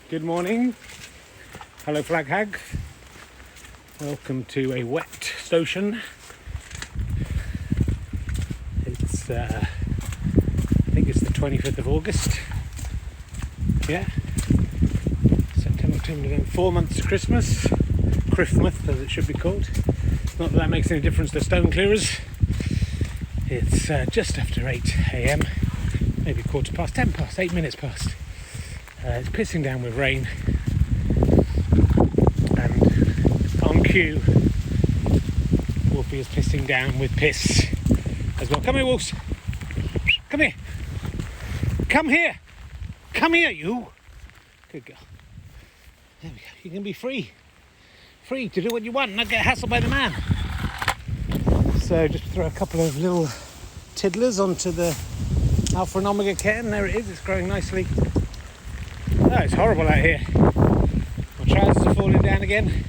Good morning. Hello flag hag. Welcome to a wet station. It's I think it's the 25th of August. Yeah. September, October, November, 4 months to Christmas. Christmas as it should be called. Not that makes any difference to stone clearers. It's just after 8 a.m. Maybe 10 past, 8 minutes past. It's pissing down with rain, and on cue, Wolfie is pissing down with piss as well. Come here, Wolves. Come here. Come here. Come here, you. Good girl. There we go. You can be free. Free to do what you want, not get hassled by the man. So just throw a couple of little tiddlers onto the Alpha and Omega kitten. There it is. It's growing nicely. Oh, it's horrible out here. My trousers are falling down again.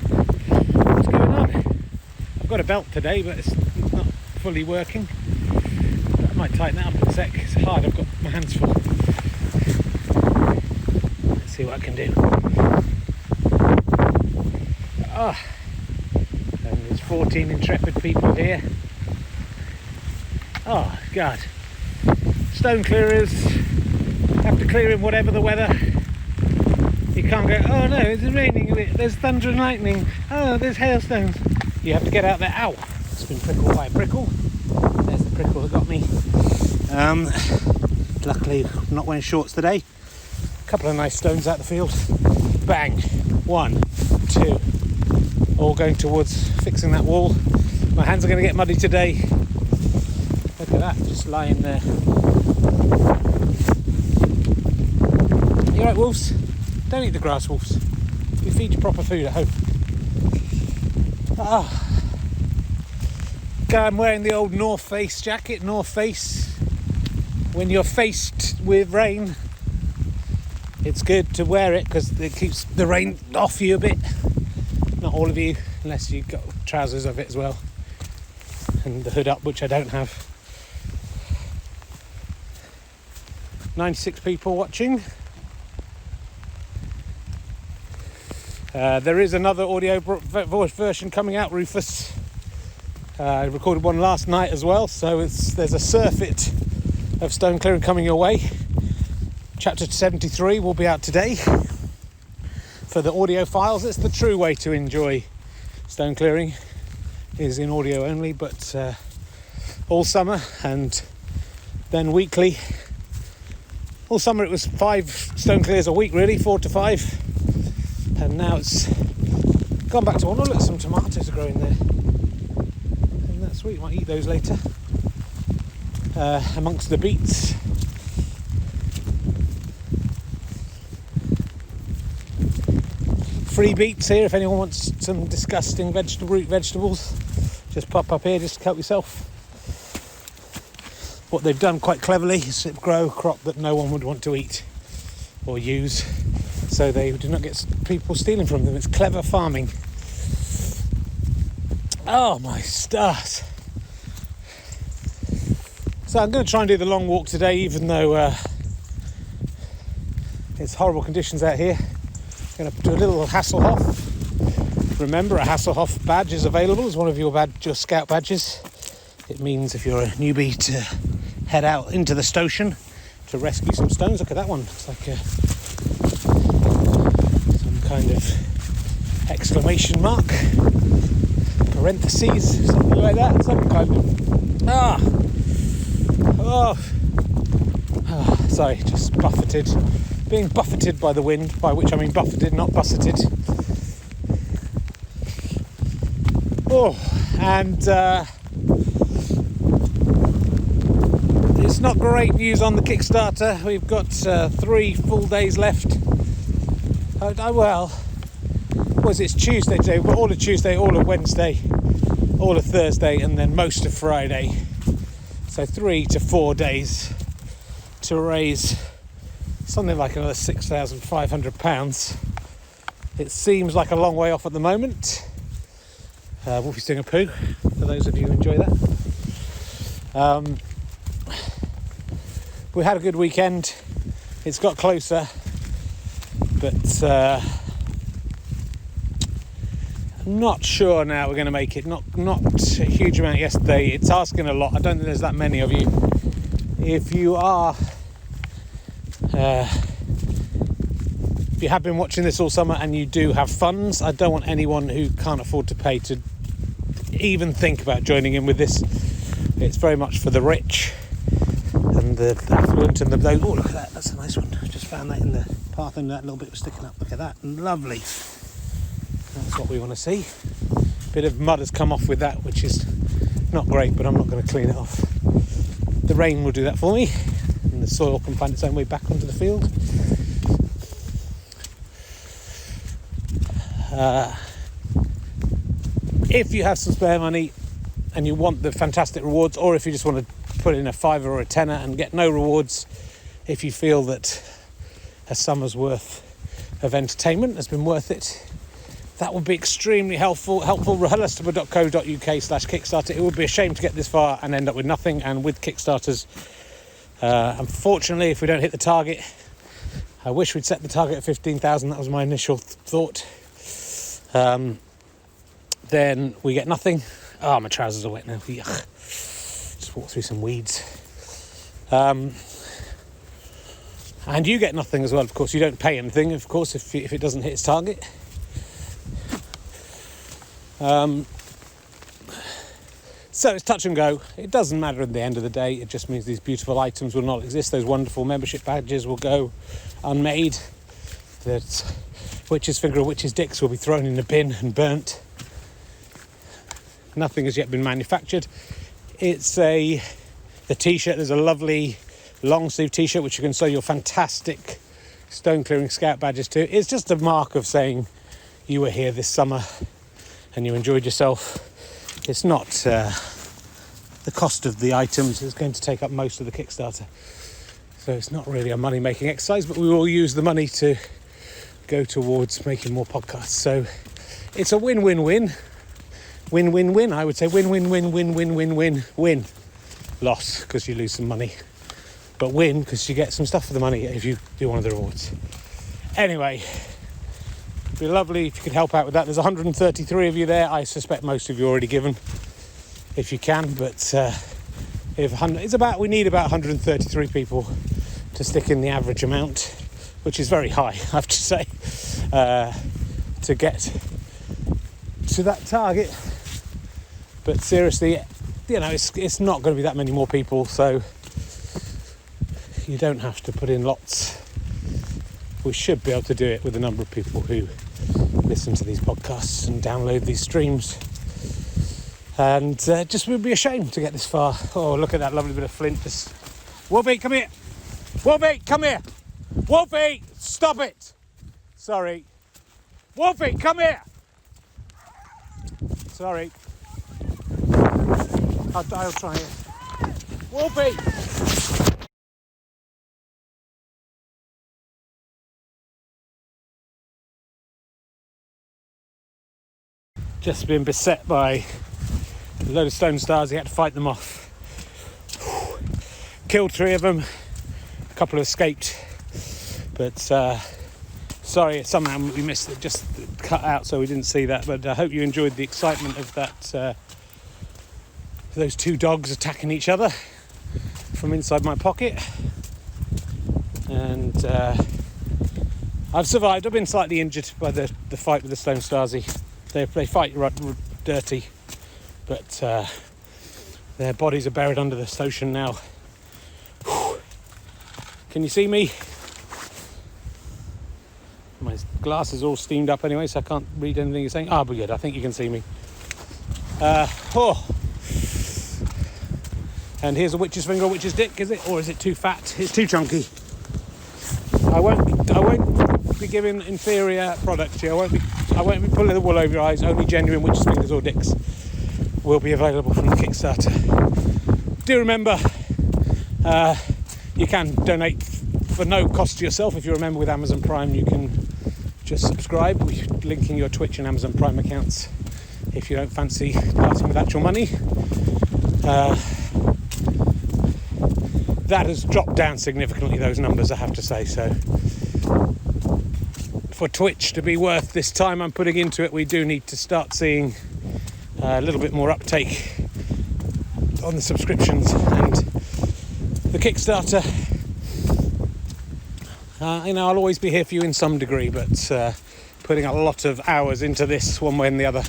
What's going on? I've got a belt today, but it's not fully working. But I might tighten that up in a sec. It's hard, I've got my hands full. Let's see what I can do. And there's 14 intrepid people here. Oh, God. Stone clearers have to clear in whatever the weather. You can't go, oh no, it's raining a bit, there's thunder and lightning, oh, there's hailstones. You have to get out there. Ow! It's been prickled by a prickle. There's the prickle that got me. Luckily, I'm not wearing shorts today. A couple of nice stones out the field. Bang! 1, 2. All going towards fixing that wall. My hands are going to get muddy today. Look at that, just lying there. You alright, wolves? Don't eat the grass, wolves. We feed you proper food at home. I'm wearing the old North Face jacket. North Face. When you're faced with rain, it's good to wear it because it keeps the rain off you a bit. Not all of you, unless you've got trousers of it as well. And the hood up, which I don't have. 96 people watching. There is another audio voice version coming out, Rufus. I recorded one last night as well, so there's a surfeit of stone clearing coming your way. Chapter 73 will be out today. For the audio files, it's the true way to enjoy stone clearing, is in audio only, but all summer and then weekly. All summer it was 5 stone clears a week, really, 4 to 5. And now it's gone back to one. Oh, look, some tomatoes are growing there. Isn't that sweet? Might eat those later. Amongst the beets. Free beets here if anyone wants some disgusting root vegetables. Just pop up here, just help yourself. What they've done quite cleverly is grow a crop that no one would want to eat or use, so they do not get people stealing from them. It's clever farming. Oh my stars. So I'm going to try and do the long walk today, even though it's horrible conditions out here. I'm going to do a little Hasselhoff. Remember, a Hasselhoff badge is available as one of your scout badges. It means if you're a newbie to head out into the station to rescue some stones. Look at that one. It's like some kind of exclamation mark, parentheses, something like that. Some kind of sorry, just buffeted. Being buffeted by the wind, by which I mean buffeted, not busseted. And it's not great news on the Kickstarter. We've got 3 full days left. It's Tuesday today. We've got all of Tuesday, all of Wednesday, all of Thursday, and then most of Friday. So 3 to 4 days to raise something like another £6,500. It seems like a long way off at the moment. Wolfie's doing a poo, for those of you who enjoy that. We had a good weekend. It's got closer. but I'm not sure now we're going to make it. Not a huge amount yesterday. It's asking a lot. I don't think there's that many of you. If you are, if you have been watching this all summer and you do have funds, I don't want anyone who can't afford to pay to even think about joining in with this. It's very much for the rich and the affluent and those. Oh, look at that! That's a nice one. I just found that in the path, and that little bit was sticking up. Look at that, lovely. That's what we want to see. Bit of mud has come off with that, which is not great, but I'm not going to clean it off. The rain will do that for me, and the soil can find its own way back onto the field. If you have some spare money and you want the fantastic rewards, or if you just want to put in a £5 or a £10 and get no rewards, if you feel that a summer's worth of entertainment has been worth it, that would be extremely helpful. RHLSTP.co.uk/Kickstarter. It would be a shame to get this far and end up with nothing. And with Kickstarters, unfortunately, if we don't hit the target, I wish we'd set the target at 15,000. That was my initial thought. Then we get nothing. Oh, my trousers are wet now. Yuck. Just walk through some weeds. And you get nothing as well, of course. You don't pay anything, of course, if it doesn't hit its target. So it's touch and go. It doesn't matter at the end of the day. It just means these beautiful items will not exist. Those wonderful membership badges will go unmade. That witch's finger or witch's dicks will be thrown in the bin and burnt. Nothing has yet been manufactured. It's the t-shirt. There's a lovely long sleeve t-shirt which you can sew your fantastic stone clearing scout badges to. It's just a mark of saying you were here this summer and you enjoyed yourself. It's not the cost of the items is going to take up most of the Kickstarter. So it's not really a money-making exercise, but we will use the money to go towards making more podcasts. So it's a win-win-win. Win-win-win, I would say. Win-win-win-win-win-win-win. Loss, because you lose some money. But win, because you get some stuff for the money if you do one of the rewards. Anyway, it'd be lovely if you could help out with that. There's 133 of you there. I suspect most of you already given, if you can. But we need about 133 people to stick in the average amount, which is very high, I have to say, to get to that target. But seriously, it's not going to be that many more people, so you don't have to put in lots. We should be able to do it with a number of people who listen to these podcasts and download these streams. And just would be a shame to get this far. Oh, look at that lovely bit of flint. Wolfie, come here. Wolfie, come here. Wolfie, stop it. Sorry. Wolfie, come here. Sorry. I'll try it. Wolfie! Just been beset by a load of Stone Stasi. He had to fight them off. Killed 3 of them. A couple escaped. But sorry, somehow we missed it. Just cut out, so we didn't see that. But I hope you enjoyed the excitement of that. Those 2 dogs attacking each other from inside my pocket. And I've survived. I've been slightly injured by the fight with the Stone Stasi. They fight dirty, but their bodies are buried under the ocean now. Whew. Can you see me? My glass is all steamed up anyway, so I can't read anything you're saying. But good, I think you can see me. And here's a witch's finger, a witch's dick, is it? Or is it too fat? It's too chunky. I won't be giving inferior products to you. I won't be pulling the wool over your eyes. Only genuine witch's fingers or dicks will be available from the Kickstarter. Do remember, you can donate for no cost to yourself. If you're a member with Amazon Prime, you can just subscribe. We're linking your Twitch and Amazon Prime accounts if you don't fancy parting with actual money. That has dropped down significantly, those numbers, I have to say. So for Twitch to be worth this time I'm putting into it, we do need to start seeing a little bit more uptake on the subscriptions and the Kickstarter. I'll always be here for you in some degree, but putting a lot of hours into this one way and the other,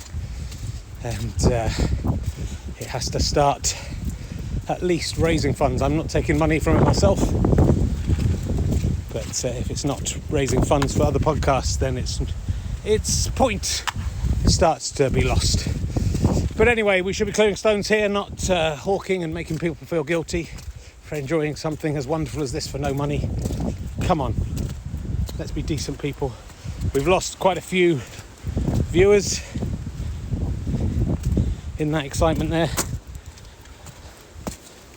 and it has to start at least raising funds. I'm not taking money from it myself, but if it's not raising funds for other podcasts, then its point starts to be lost. But anyway, we should be clearing stones here, not hawking and making people feel guilty for enjoying something as wonderful as this for no money. Come on, let's be decent people. We've lost quite a few viewers in that excitement there.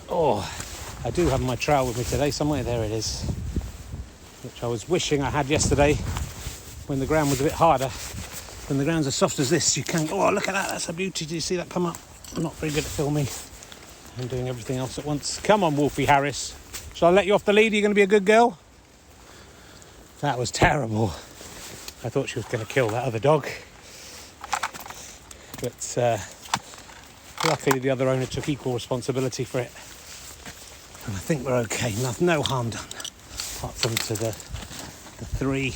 Oh, I do have my trowel with me today somewhere. There it is, which I was wishing I had yesterday when the ground was a bit harder. When the ground's as soft as this, you can... Oh, look at that, that's a beauty. Did you see that come up? I'm not very good at filming. I'm doing everything else at once. Come on, Wolfie Harris. Shall I let you off the lead? Are you going to be a good girl? That was terrible. I thought she was going to kill that other dog. But luckily the other owner took equal responsibility for it. And I think we're okay. No harm done. Apart from to the three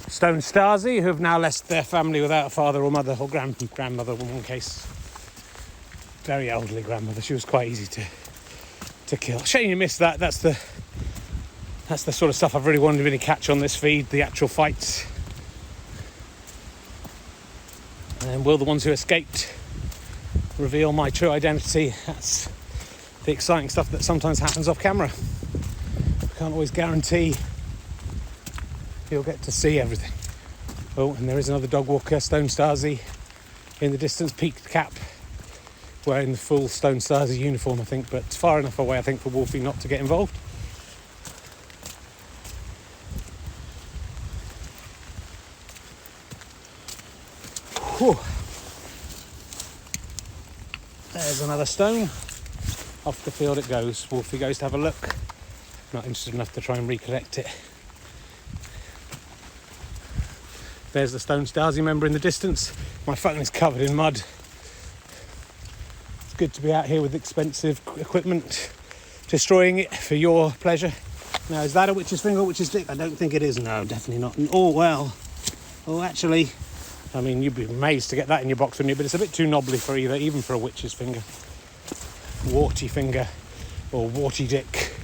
Stone Stasi who have now left their family without a father or mother, or grandmother in one case. Very elderly grandmother. She was quite easy to kill. Shame you missed that. That's the sort of stuff I've really wanted to really catch on this feed, the actual fights. And will the ones who escaped reveal my true identity? That's the exciting stuff that sometimes happens off camera. Can't always guarantee you'll get to see everything. Oh, and there is another dog walker, Stone Stasi, in the distance, peaked cap, wearing the full Stone Stasi uniform, I think, but far enough away, I think, for Wolfie not to get involved. Whew. There's another stone. Off the field it goes. Wolfie goes to have a look. Not interested enough to try and recollect it. There's the Stone Stasi member in the distance. My phone is covered in mud. It's good to be out here with expensive equipment, destroying it for your pleasure. Now, is that a witch's finger or witch's dick? I don't think it is. No, definitely not. Oh, well. Oh, actually, I mean, you'd be amazed to get that in your box, wouldn't you? But it's a bit too knobbly for either, even for a witch's finger. Warty finger or warty dick.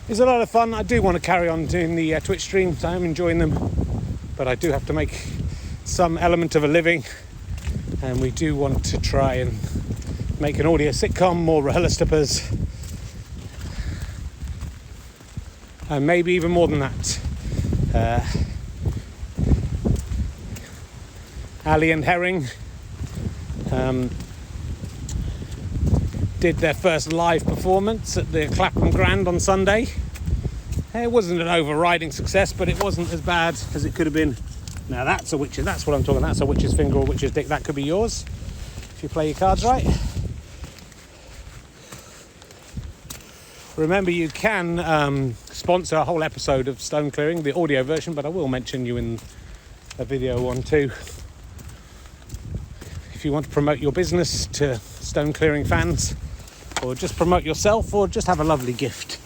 It's a lot of fun. I do want to carry on doing the Twitch streams. I am enjoying them, but I do have to make some element of a living, and we do want to try and make an audio sitcom, more realisticers, and maybe even more than that. Ali and Herring did their first live performance at the Clapham Grand on Sunday. It wasn't an overriding success, but it wasn't as bad as it could have been. Now that's a witch's, that's what I'm talking about. That's a witch's finger or witch's dick. That could be yours if you play your cards right. Remember, you can sponsor a whole episode of Stone Clearing, the audio version, but I will mention you in a video one too. If you want to promote your business to Stone Clearing fans, or just promote yourself, or just have a lovely gift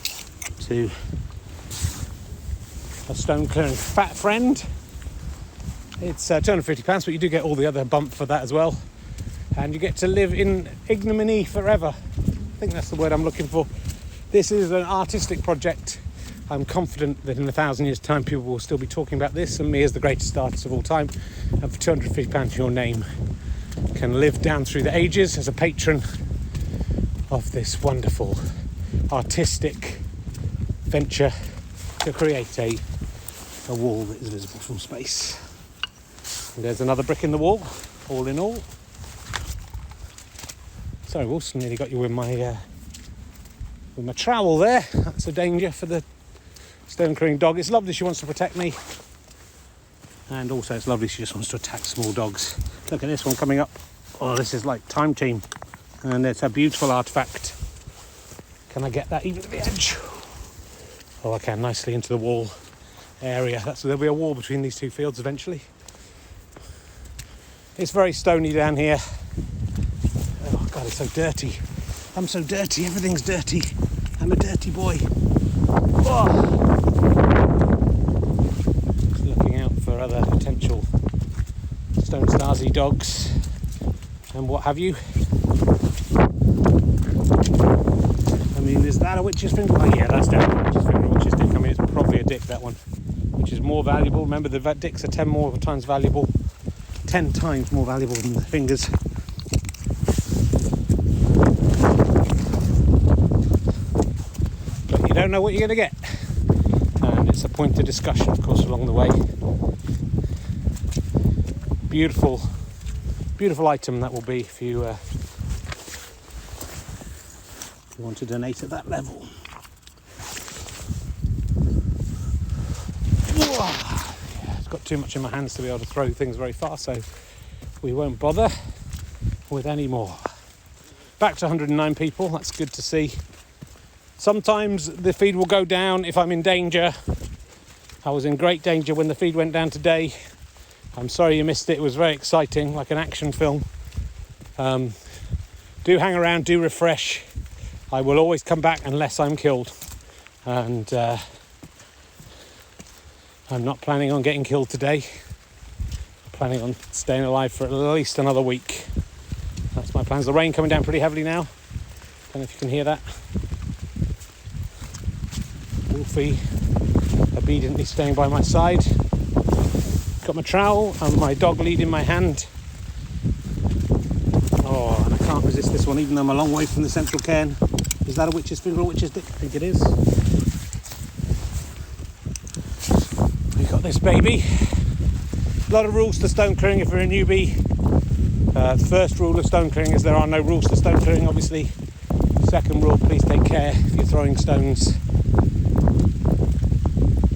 to a Stone Clearing fat friend, it's £250, but you do get all the other bump for that as well, and you get to live in ignominy forever. I think that's the word I'm looking for. This is an artistic project. I'm confident that in 1,000 years' time people will still be talking about this and me as the greatest artist of all time, and for £250 your name can live down through the ages as a patron of this wonderful artistic venture to create a wall that is visible from space. And there's another brick in the wall, all in all. Sorry, Wilson, nearly got you with my trowel there. That's a danger for the stone clearing dog. It's lovely she wants to protect me, and also it's lovely she just wants to attack small dogs. Look at this one coming up. Oh, this is like Time Team, and it's a beautiful artifact Can I get that even to the edge? Oh, I can, nicely into the wall area. There'll be a wall between these two fields eventually. It's very stony down here. Oh God, it's so dirty. I'm so dirty, everything's dirty. I'm a dirty boy. Oh. Just looking out for other potential Stone Stasi dogs and what have you. I mean, is that a witch's finger? Oh yeah, that's definitely a witch's finger, a witch's dick. I mean, it's probably a dick, that one, which is more valuable. Remember, the dicks are 10 times more valuable than the fingers. But you don't know what you're going to get. And it's a point of discussion, of course, along the way. Beautiful, beautiful item that will be if you want to donate at that level. Yeah, it's got too much in my hands to be able to throw things very far, so we won't bother with any more. Back to 109 people, that's good to see. Sometimes the feed will go down if I'm in danger. I was in great danger when the feed went down today. I'm sorry you missed it. It was very exciting, like an action film. Do hang around, do refresh. I will always come back unless I'm killed. And I'm not planning on getting killed today. I'm planning on staying alive for at least another week. That's my plans. The rain coming down pretty heavily now. Don't know if you can hear that. Wolfie obediently staying by my side. Got my trowel and my dog lead in my hand. Oh, and I can't resist this one, even though I'm a long way from the central cairn. Is that a witch's finger or a witch's dick? I think it is. We've got this baby. A lot of rules to stone clearing if you're a newbie. The first rule of stone clearing is there are no rules to stone clearing, obviously. Second rule, please take care if you're throwing stones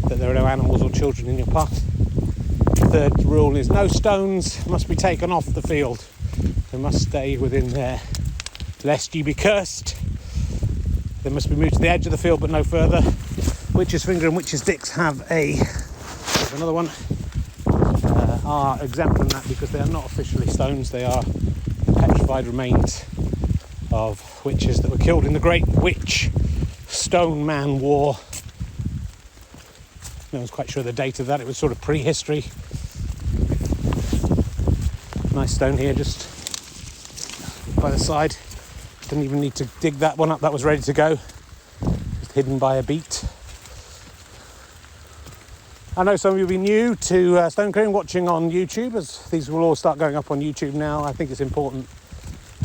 that there are no animals or children in your path. Third rule is no stones must be taken off the field. They must stay within there, lest you be cursed. They must be moved to the edge of the field but no further. Witch's finger and witch's dicks have there's another one, are exempt from that because they are not officially stones. They are petrified remains of witches that were killed in the Great Witch Stone Man War. No one's quite sure the date of that. It was sort of prehistory. Nice stone here just by the side. Didn't even need to dig that one up. That was ready to go. Just hidden by a beet. I know some of you will be new to stone clearing, watching on YouTube, as these will all start going up on YouTube now. I think it's important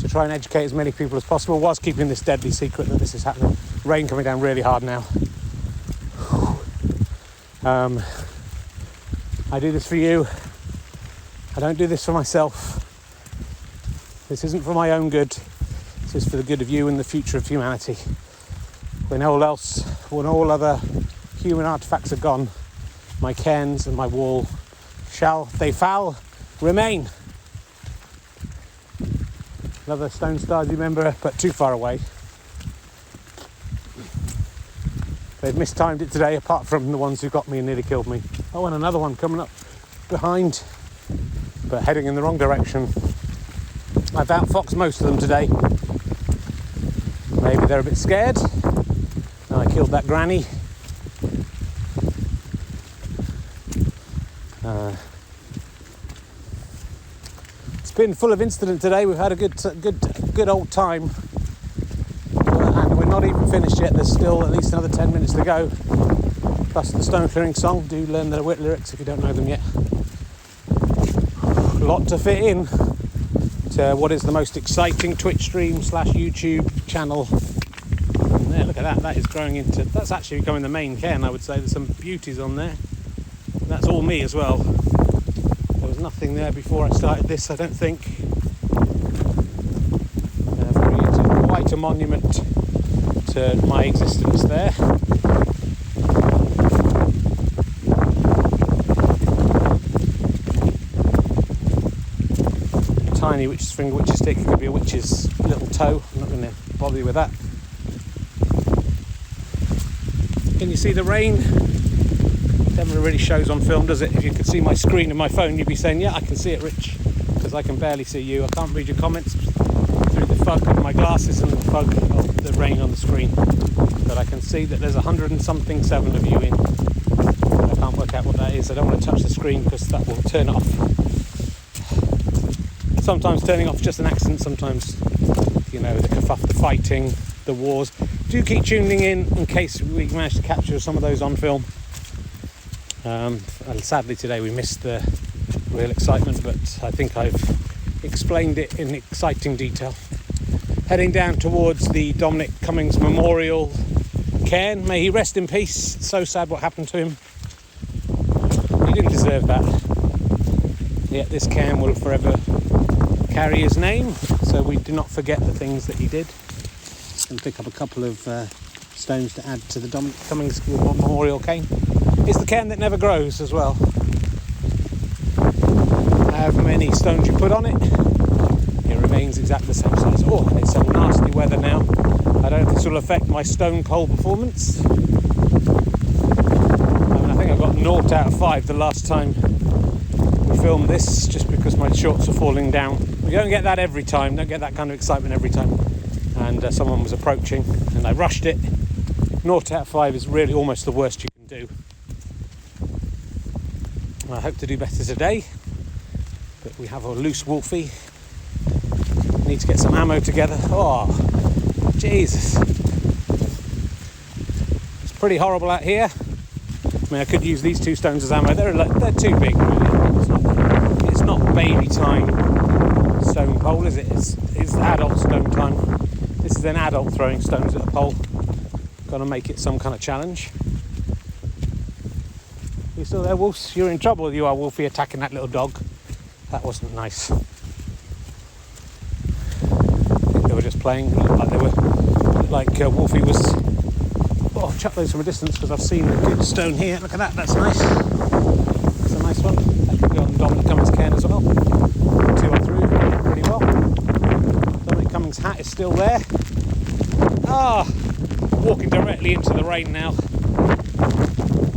to try and educate as many people as possible whilst keeping this deadly secret that this is happening. Rain coming down really hard now. I do this for you. I don't do this for myself. This isn't for my own good. This is for the good of you and the future of humanity. When all other human artefacts are gone, my cairns and my wall shall remain. Another Stone Stasi member, but too far away. They've mistimed it today, apart from the ones who got me and nearly killed me. Oh, and another one coming up behind, but heading in the wrong direction. I've outfoxed most of them today. Maybe they're a bit scared. I killed that granny. It's been full of incident today. We've had a good old time. And we're not even finished yet. There's still at least another 10 minutes to go. Plus the stone clearing song. Do learn the lyrics if you don't know them yet. A lot to fit in to what is the most exciting Twitch stream / YouTube channel. And there, look at that. That is growing into... That's actually becoming the main cairn, I would say. There's some beauties on there. And that's all me as well. There was nothing there before I started this, I don't think. Quite a monument to my existence there. Tiny witch's finger, witch's stick. It could be a witch's little toe. I'm not going to bother you with that. Can you see the rain? Never really shows on film, does it? If you could see my screen and my phone, you'd be saying, yeah, I can see it, Rich, because I can barely see you. I can't read your comments through the fog of my glasses and the fog of the rain on the screen. But I can see that there's 100 and something 7 of you in. I can't work out what that is. I don't want to touch the screen because that will turn it off. Sometimes turning off is just an accident. Sometimes, you know, the kerfuffle, the fighting, the wars. Do keep tuning in case we manage to capture some of those on film. Sadly today we missed the real excitement, but I think I've explained it in exciting detail. Heading down towards the Dominic Cummings Memorial cairn. May he rest in peace. It's so sad what happened to him. He didn't deserve that. Yet this cairn will forever carry his name, so we do not forget the things that he did. And pick up a couple of stones to add to the Dominic Cummings Memorial cairn. It's the cairn that never grows as well. However many stones you put on it, it remains exactly the same size. Oh, and it's some nasty weather now. I don't know if this will affect my stone pole performance. I mean, I think I got 0 out of 5 the last time we filmed this, just because my shorts are falling down. We don't get that every time, don't get that kind of excitement every time. And someone was approaching and I rushed it. 0 out of 5 is really almost the worst you can do. I hope to do better today, but we have a loose Wolfie. Need to get some ammo together. Oh, Jesus. It's pretty horrible out here. I mean, I could use these 2 stones as ammo. They're too big, really. It's not baby time stone pole, is it? It's adult stone time. This is an adult throwing stones at a pole. Got to make it some kind of challenge. You still there, Wolves? You're in trouble, you are, Wolfie, attacking that little dog. That wasn't nice. I think they were just playing, like Wolfie was. Oh, I'll chuck those from a distance because I've seen a good stone here. Look at that, that's nice. That's a nice one. That could go on Dominic Cummings' cairn as well. 2 are through pretty well. Dominic Cummings' hat is still there. Walking directly into the rain now.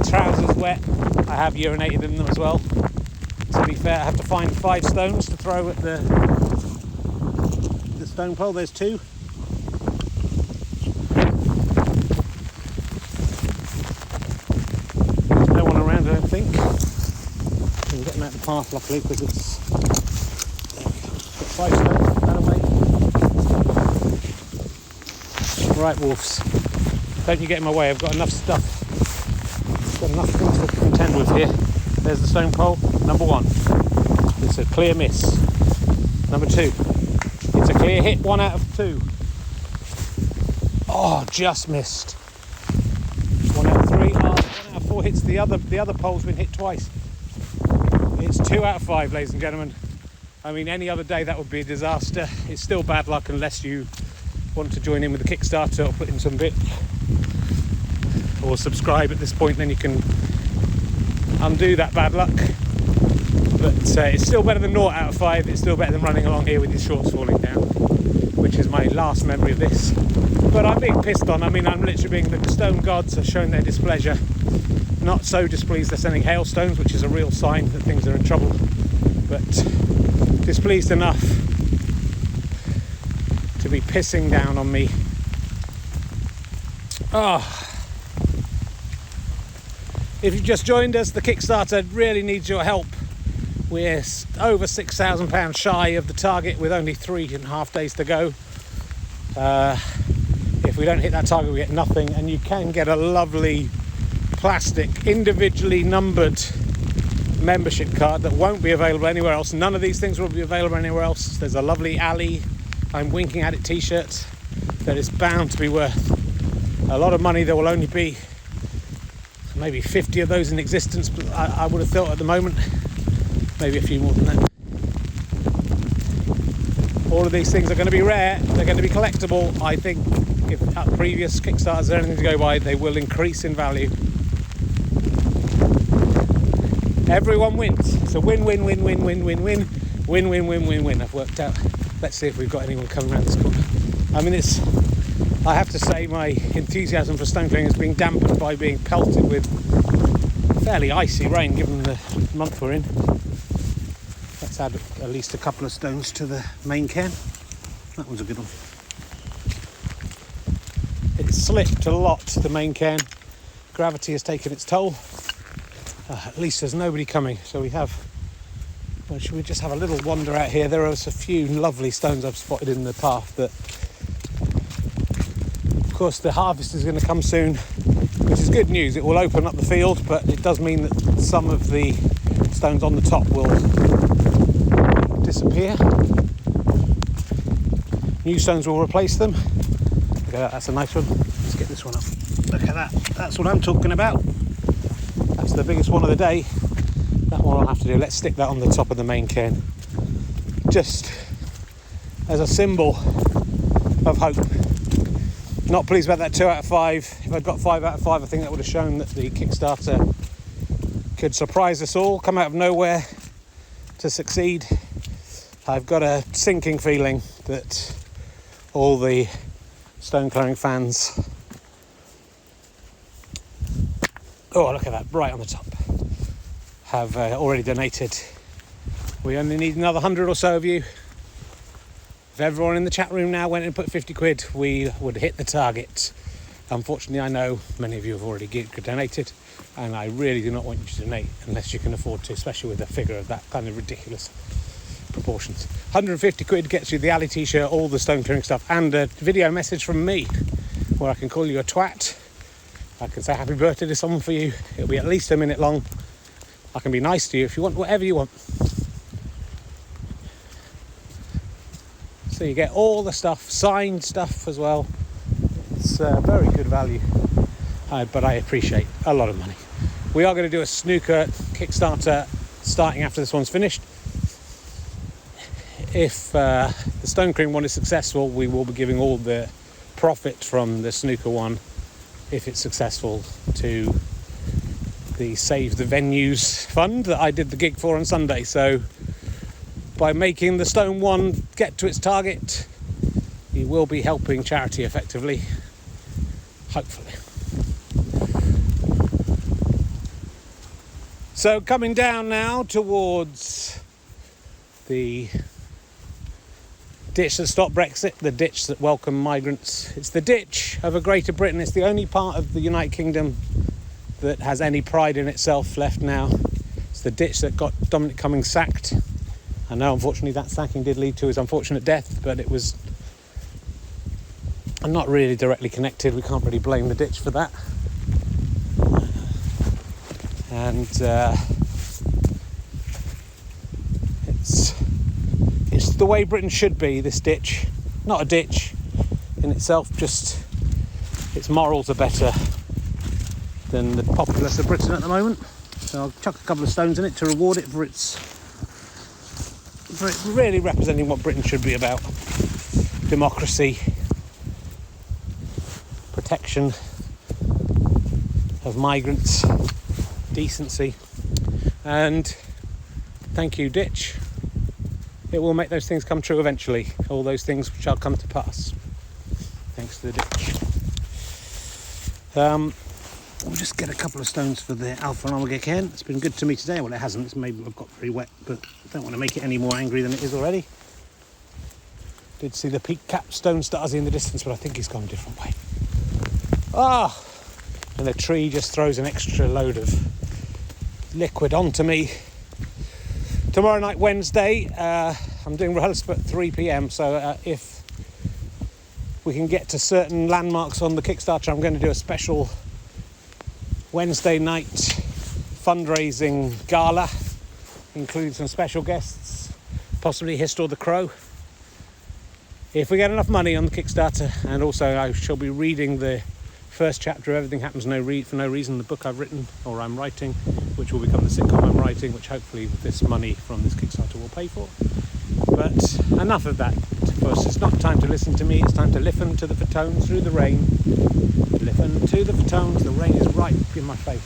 Trousers wet. I have urinated in them as well. To be fair, I have to find 5 stones to throw at the stone pole. There's 2. There's no one around, I don't think. I'm getting out the path luckily because it's got 5 stones that away. Right, Wolves. Don't you get in my way, I've got enough stuff. Got enough things to contend with here. There's the stone pole, number 1. It's a clear miss. Number 2. It's a clear hit, 1 out of 2. Oh, just missed. 1 out of 3. 1 out of 4 hits the other pole's been hit twice. It's 2 out of 5, ladies and gentlemen. I mean, any other day that would be a disaster. It's still bad luck unless you want to join in with the Kickstarter or put in some bits. Or subscribe at this point, then you can undo that bad luck. But it's still better than 0 out of 5. It's still better than running along here with your shorts falling down, which is my last memory of this. But I'm being pissed on. I mean, I'm literally being, the stone gods are showing their displeasure. Not so displeased they're sending hailstones, which is a real sign that things are in trouble, but displeased enough to be pissing down on me. If you've just joined us, the Kickstarter really needs your help. We're over £6,000 shy of the target with only 3.5 days to go. If we don't hit that target, we get nothing, and you can get a lovely plastic, individually numbered membership card that won't be available anywhere else. None of these things will be available anywhere else. There's a lovely Ali, I'm winking at it t-shirt that is bound to be worth a lot of money. There will only be maybe 50 of those in existence, but I would have thought at the moment maybe a few more than that. All of these things are going to be rare, they're going to be collectible. I think if at previous Kickstarters are anything to go by, they will increase in value. Everyone wins. It's a win, win, win, win, win, win, win, win, win, win, win, win. I've worked out. Let's see if we've got anyone coming around this corner. I mean, it's I have to say my enthusiasm for stone clearing is being dampened by being pelted with fairly icy rain given the month we're in. Let's add at least a couple of stones to the main cairn. That was a good one. It slipped a lot, the main cairn. Gravity has taken its toll. At least there's nobody coming, so should we just have a little wander out here? There are a few lovely stones I've spotted in the path that, of course, the harvest is going to come soon, which is good news. It will open up the field, but it does mean that some of the stones on the top will disappear. New stones will replace them. Look at that, that's a nice one. Let's get this one up. Look at that, that's what I'm talking about. That's the biggest one of the day. That one I'll have to do. Let's stick that on the top of the main cairn. Just as a symbol of hope. Not pleased about that 2 out of 5. If I'd got 5 out of 5, I think that would have shown that the Kickstarter could surprise us all, come out of nowhere to succeed. I've got a sinking feeling that all the stone clearing fans, oh look at that, right on the top, have already donated. We only need another 100 or so of you. If everyone in the chat room now went and put 50 quid, we would hit the target. Unfortunately, I know many of you have already donated, and I really do not want you to donate unless you can afford to, especially with a figure of that kind of ridiculous proportions. 150 quid gets you the alley t-shirt, all the stone clearing stuff, and a video message from me where I can call you a twat. I can say happy birthday to someone for you. It'll be at least a minute long. I can be nice to you if you want, whatever you want. So you get all the stuff, signed stuff as well. It's very good value, but I appreciate a lot of money. We are going to do a snooker Kickstarter starting after this one's finished. If the stone clearing one is successful, we will be giving all the profit from the snooker one, if it's successful, to the Save the Venues fund that I did the gig for on Sunday. So by making the stone one get to its target, you will be helping charity effectively, hopefully. So coming down now towards the ditch that stopped Brexit, the ditch that welcomed migrants. It's the ditch over Greater Britain. It's the only part of the United Kingdom that has any pride in itself left now. It's the ditch that got Dominic Cummings sacked. I know, unfortunately, that sacking did lead to his unfortunate death, but it was not really directly connected. We can't really blame the ditch for that. And it's the way Britain should be, this ditch. Not a ditch in itself, just its morals are better than the populace of Britain at the moment. So I'll chuck a couple of stones in it to reward it for it really representing what Britain should be about. Democracy, protection of migrants, decency, and thank you, ditch. It will make those things come true eventually. All those things shall come to pass, thanks to the ditch. We'll just get a couple of stones for the Alpha and Omega cairn. It's been good to me today. Well, it hasn't. It's maybe I've got very wet, but I don't want to make it any more angry than it is already. Did see the peak cap Stone Stasi in the distance, but I think he's gone a different way. And the tree just throws an extra load of liquid onto me. Tomorrow night, Wednesday, I'm doing rehearsal at 3 p.m, so if we can get to certain landmarks on the Kickstarter, I'm going to do a special Wednesday night fundraising gala, including some special guests, possibly Hist or the Crow. If we get enough money on the Kickstarter, and also I shall be reading the first chapter of Everything Happens for No Reason, the book I've written, or I'm writing, which will become the sitcom I'm writing, which hopefully this money from this Kickstarter will pay for. But enough of that. First, it's not time to listen to me, it's time to listen to the fatones through the rain. Listen to the fatones, the rain is right in my face.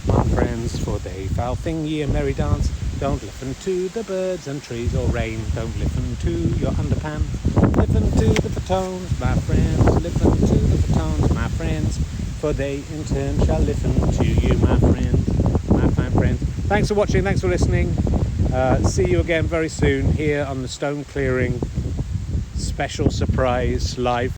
My friends, for they foul thing ye a merry dance. Don't listen to the birds and trees or rain. Don't listen to your underpants. Listen to the fatones, my friends. Listen to for they in turn shall listen to you, my friends, my fine friends. Thanks for watching, thanks for listening. See you again very soon here on the Stone Clearing special surprise live